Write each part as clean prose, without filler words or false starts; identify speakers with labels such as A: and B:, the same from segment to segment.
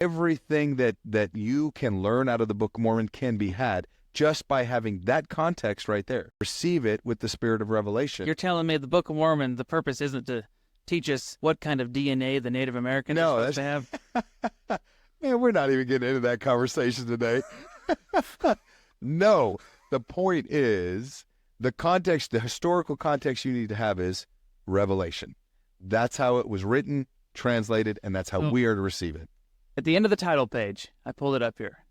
A: Everything that you can learn out of the Book of Mormon can be had just by having that context right there. Receive it with the spirit of revelation.
B: You're telling me the Book of Mormon, the purpose isn't to teach us what kind of DNA the Native Americans are supposed to have?
A: Man, we're not even getting into that conversation today. No, the point is the context, the historical context you need to have is revelation. That's how it was written, translated, and that's how we are to receive it.
B: At the end of the title page, I pulled it up here.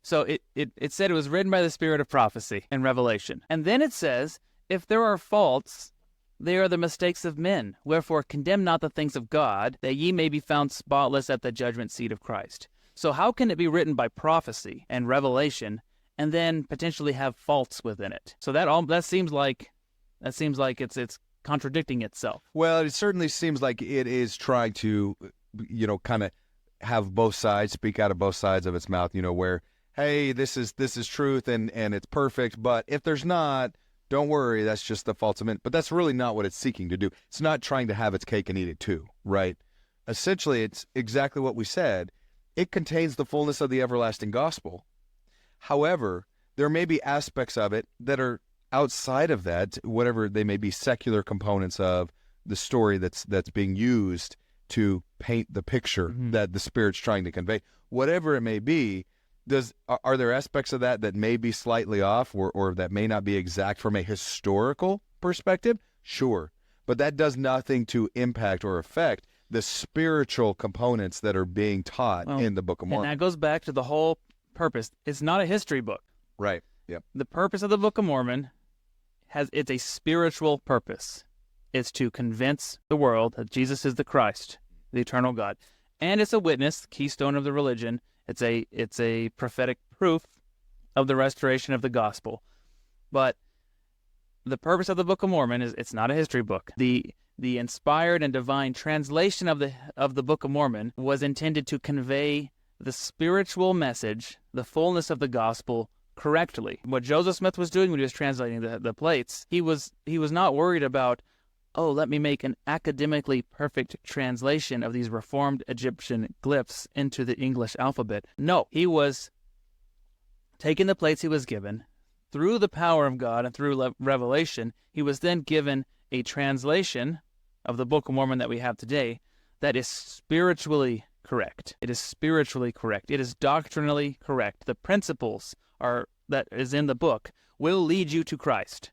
B: So it said it was written by the spirit of prophecy and revelation. And then it says, if there are faults, they are the mistakes of men. Wherefore condemn not the things of God, that ye may be found spotless at the judgment seat of Christ. So how can it be written by prophecy and revelation and then potentially have faults within it? So that seems like it's contradicting itself.
A: Well, it certainly seems like it is trying to, kind of have both sides, speak out of both sides of its mouth, where, hey, this is truth and it's perfect, but if there's not, don't worry, that's just the faults of men. But that's really not what it's seeking to do. It's not trying to have its cake and eat it too, right? Essentially, it's exactly what we said. It contains the fullness of the everlasting gospel. However, there may be aspects of it that are outside of that, whatever they may be, secular components of the story that's being used to paint the picture that the Spirit's trying to convey. Whatever it may be, are there aspects of that may be slightly off or that may not be exact from a historical perspective? Sure. But that does nothing to impact or affect the spiritual components that are being taught in the Book of Mormon.
B: And that goes back to the whole purpose. It's not a history book.
A: Right. Yep.
B: The purpose of the Book of Mormon it's a spiritual purpose. It's to convince the world that Jesus is the Christ, the eternal God. And it's a witness, keystone of the religion. It's a prophetic proof of the restoration of the gospel. But the purpose of the Book of Mormon is it's not a history book. The inspired and divine translation of the Book of Mormon was intended to convey the spiritual message, the fullness of the gospel, correctly. What Joseph Smith was doing when he was translating the plates, he was not worried about, let me make an academically perfect translation of these reformed Egyptian glyphs into the English alphabet. No, he was taking the plates he was given, through the power of God and through revelation, he was then given a translation of the Book of Mormon that we have today that is spiritually correct. It is spiritually correct. It is doctrinally correct. The principles that is in the book will lead you to Christ.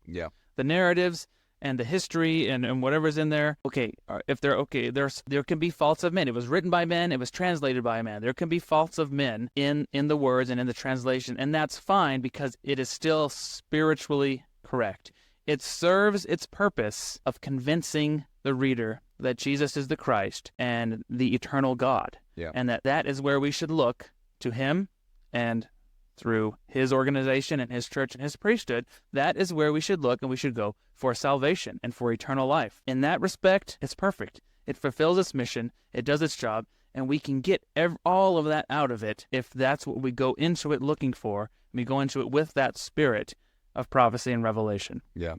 A: Yeah.
B: The narratives and the history and whatever's in there, there can be faults of men. It was written by men. It was translated by men. There can be faults of men in the words and in the translation, and that's fine because it is still spiritually correct. It serves its purpose of convincing the reader that Jesus is the Christ and the eternal God, and that is where we should look to him, and through his organization and his church and his priesthood, that is where we should look and we should go for salvation and for eternal life. In that respect, it's perfect. It fulfills its mission, it does its job, and we can get all of that out of it if that's what we go into it looking for. We go into it with that spirit of prophecy and revelation.
A: Yeah.